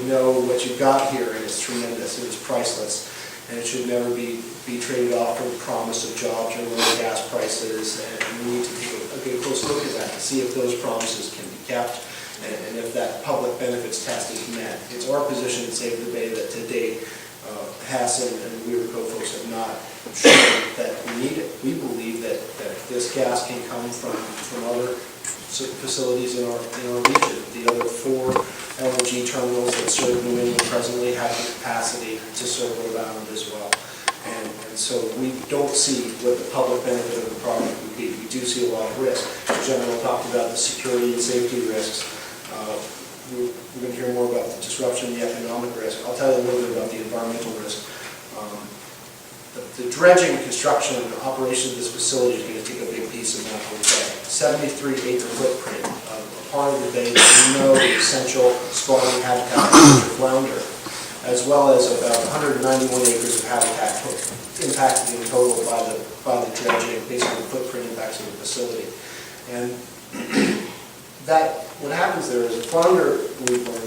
know what you've got here, and it's tremendous, it is priceless, and it should never be traded off for the promise of jobs or lower gas prices, and we need to take a good close look at that to see if those promises can be kept, and if that public benefits test is met. It's our position at Save the Bay that to date, Hess and Weir Co. folks have not shown that we need it. We believe that this gas can come from other facilities in our region. The other 4 LNG terminals that serve New England presently have the capacity to serve Rhode Island as well. And so we don't see what the public benefit of the project would be. We do see a lot of risk. The General talked about the security and safety risks. We're going to hear more about the disruption, the economic risk. I'll tell you a little bit about the environmental risk. The dredging, construction, and operation of this facility is going to take a big piece of that whole bay. 73-acre footprint, a part of the bay that we know is essential spawning habitat for flounder, as well as about 191 acres of habitat impacted in total by the dredging based on the footprint impacts of the facility. And what happens there is a flounder,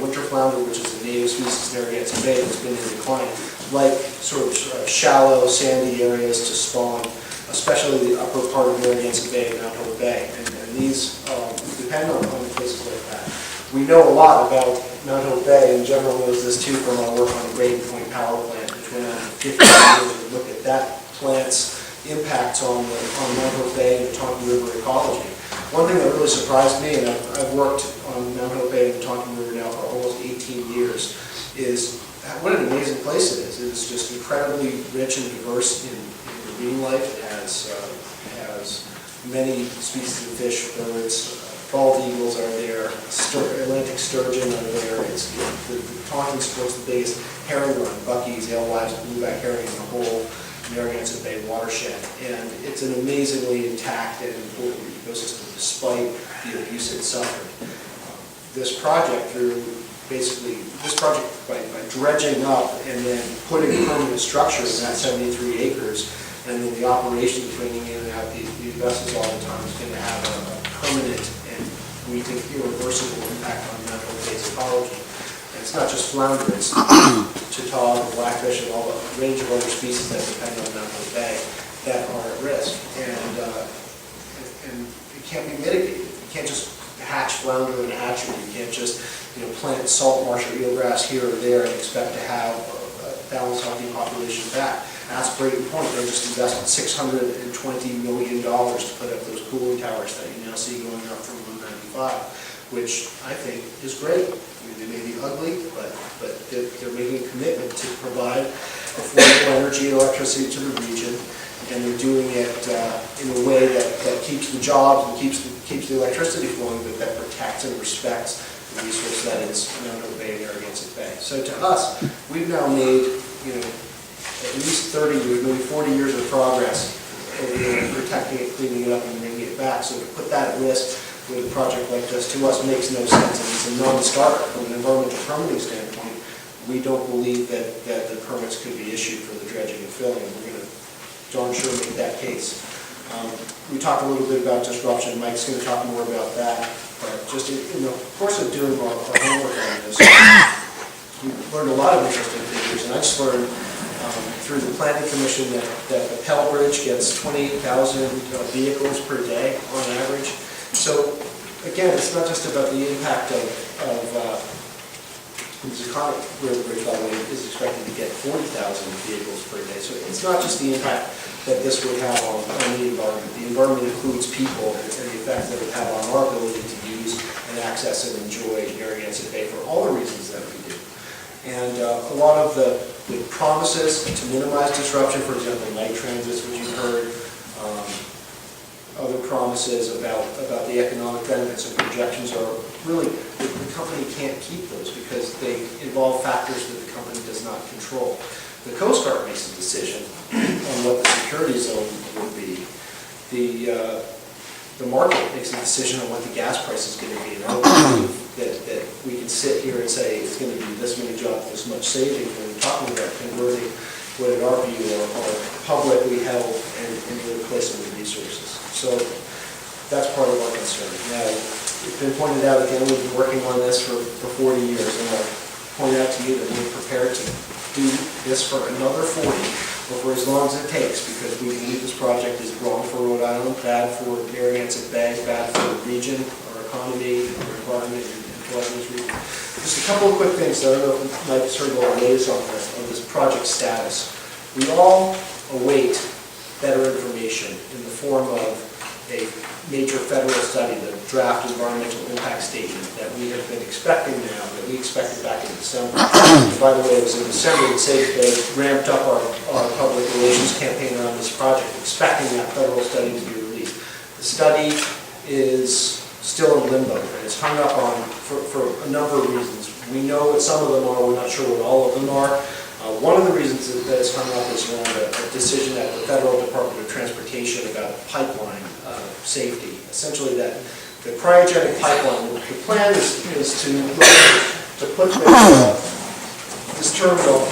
winter flounder, which is a native species in Narragansett Bay that's been in decline, like sort of shallow, sandy areas to spawn, especially the upper part of Narragansett Bay and Mount Hope Bay. And these depend on places like that. We know a lot about Mount Hope Bay, and General knows this too from our work on the Graden Point Power Plant, which went on for 50 years to look at that plant's impacts on Mount Hope Bay and the Tonkin River ecology. One thing that really surprised me, and I've worked on Mount Hope Bay and the Tonkin River now for almost 18 years, is what an amazing place it is. It is just incredibly rich and diverse in marine life. It has many species of fish, birds, bald eagles are there, Atlantic sturgeon are there. The Tonkin supports the biggest herring run, buckies, alewives, and blueback herring in the whole Narragansett Bay watershed. And it's an amazingly intact and important ecosystem despite the abuse it suffered. This project by dredging up and then putting permanent structure in that 73 acres, and then the operation of bringing in and out these vessels all the time is going to have a permanent and we think irreversible impact on Mount Hope Bay's ecology. And it's not just flounder, it's tautog, blackfish, and all the range of other species that depend on Mount Hope Bay that are at risk. And it can't be mitigated. You can't just hatch flounder in a hatchery. You can't just plant salt marsh or eelgrass here or there and expect to have a balanced, healthy population back. That's a great point. They just invested $620 million to put up those cooling towers that you now see going up from 195, which I think is great. I mean, they may be ugly, but they're making a commitment to provide affordable energy and electricity to the region, and they're doing it in a way that keeps the jobs and keeps the electricity flowing, but that protects and respects the resource that is Mount Hope Bay and Narragansett Bay. So to us, we've now made at least 30 years, maybe 40 years of progress in protecting it, cleaning it up, and bringing it back. So to put that at risk with a project like this, to us, makes no sense. And it's a non-starter from an environmental permitting standpoint. We don't believe that the permits could be issued for the dredging and filling. We're going to darn sure make that case. We talked a little bit about disruption. Mike's going to talk more about that. But just in the course of doing our homework on this, we learned a lot of interesting figures. And I just learned through the Planning Commission that the Pell Bridge gets 28,000 vehicles per day on average. So again, it's not just about the impact of the Zuccotti River Bridge, by the way, is expected to get 40,000 vehicles per day. So it's not just the impact that this would have on the environment. The environment includes people and the effect that it would have on our ability to use and access and enjoy Narragansett Bay for all the reasons that we do. And a lot of the promises to minimize disruption, for example, night transits, which you've heard, other promises about the economic benefits and projections are really, the company can't keep those because they involve factors that the company does not control. The Coast Guard makes a decision on what the security zone would be. The market makes a decision on what the gas price is going to be. And I don't believe that we can sit here and say it's going to be this many jobs, this much savings when we're talking about converting what in our view are publicly held and replacing with resources. So that's part of our concern. Now, it's been pointed out again, we've been working on this for 40 years. And pointed out to me that we're prepared to do this for another 40, or for as long as it takes, because we believe this project is wrong for Rhode Island, bad for Narragansett Bay, bad for the region, our economy, our environment, and for all these reasons. Just a couple of quick things that I don't know if Mike sort of lays on this project status. We all await better information in the form of a major federal study, the draft environmental impact statement that we have been expecting now, that we expected back in December. And by the way, it was in December that they ramped up our public relations campaign around this project, expecting that federal study to be released. The study is still in limbo, and it's hung up on for a number of reasons. We know what some of them are, we're not sure what all of them are. One of the reasons that it's hung up is around a decision at the Federal Department of Transportation about pipeline safety. Essentially, that the cryogenic pipeline, the plan is to put this terminal,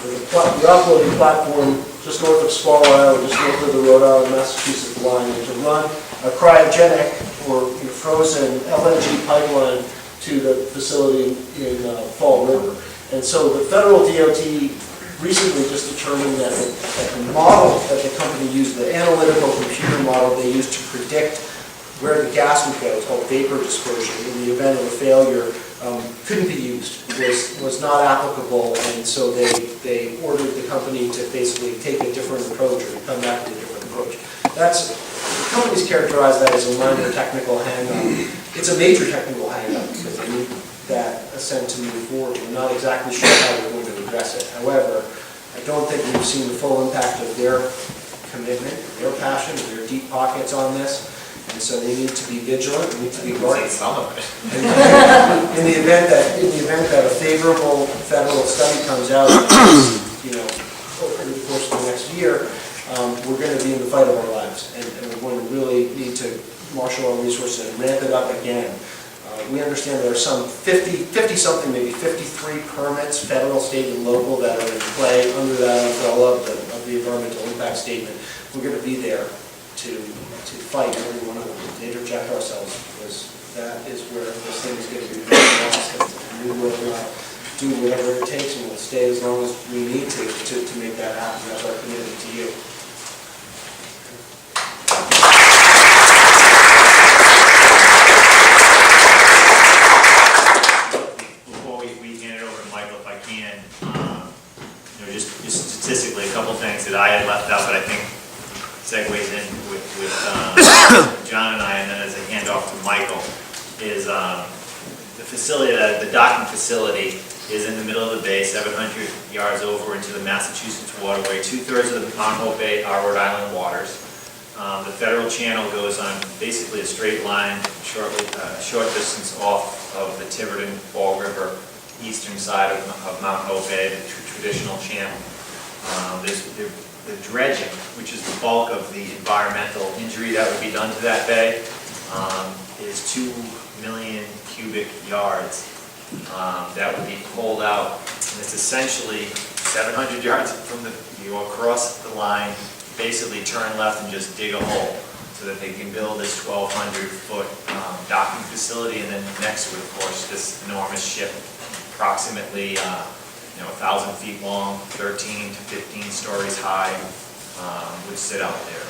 the offloading platform, just north of Spall Island, just north of the Rhode Island, Massachusetts line, and to run a cryogenic or frozen LNG pipeline to the facility in Fall River. And so the federal DOT recently just determined that the model that the company used, the analytical computer model they used to predict where the gas would go, it's called vapor dispersion, in the event of a failure, couldn't be used, was not applicable, and so they ordered the company to basically take a different approach or to come back with a different approach. The company's characterized that as a minor technical hang-up. It's a major technical hang-up because they need that assent to move forward. We're not exactly sure how we're going to address it. However, I don't think we've seen the full impact of their commitment, their passion, their deep pockets on this, and so we need to be vigilant. We need to be guarded. Some of it. In the event that a favorable federal study comes out, over the course of the next year, we're going to be in the fight of our lives, and we're going to really need to marshal our resources and ramp it up again. We understand there are some 50-something, maybe 53 permits, federal, state, and local, that are in play under that umbrella of the environmental impact statement. We're going to be there to fight every one of them, to interject ourselves, because that is where this thing is going to be lost, and we will do whatever it takes, and we'll stay as long as we need to make that happen. That's our commitment to you. Just statistically, a couple things that I had left out, but I think segues in with John and I, and then as a handoff to Michael, is the facility, the docking facility is in the middle of the bay, 700 yards over into the Massachusetts waterway. 2/3 of the Mount Hope Bay are Rhode Island waters. The federal channel goes on basically a straight line, short distance off of the Tiverton Fall River, eastern side of Mount Hope Bay, the traditional channel. There's the dredging, which is the bulk of the environmental injury that would be done to that bay, is 2 million cubic yards that would be pulled out. And it's essentially 700 yards from you across the line, basically turn left and just dig a hole so that they can build this 1,200-foot docking facility, and then next to it, of course, this enormous ship, approximately 1,000 feet long, 13 to 15 stories high, would sit out there.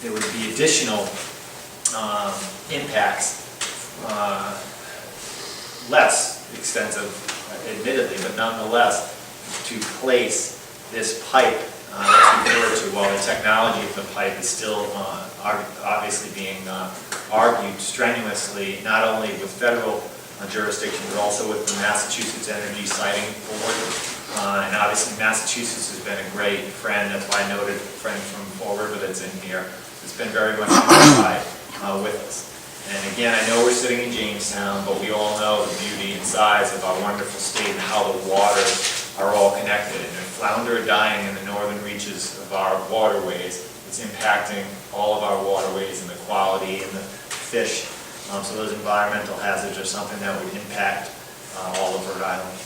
There would be additional impacts, less extensive, admittedly, but nonetheless, to place this pipe that's referred to, while the technology of the pipe is still obviously being argued strenuously, not only with federal jurisdiction, but also with the Massachusetts Energy Siting Board. And obviously Massachusetts has been a great friend. That's why I noted a friend from Fall River that's in here. It's been very much occupied with us. And again, I know we're sitting in Jamestown, but we all know the beauty and size of our wonderful state and how the waters are all connected. And if flounder are dying in the northern reaches of our waterways, it's impacting all of our waterways and the quality and the fish. So those environmental hazards are something that would impact all of Rhode Island.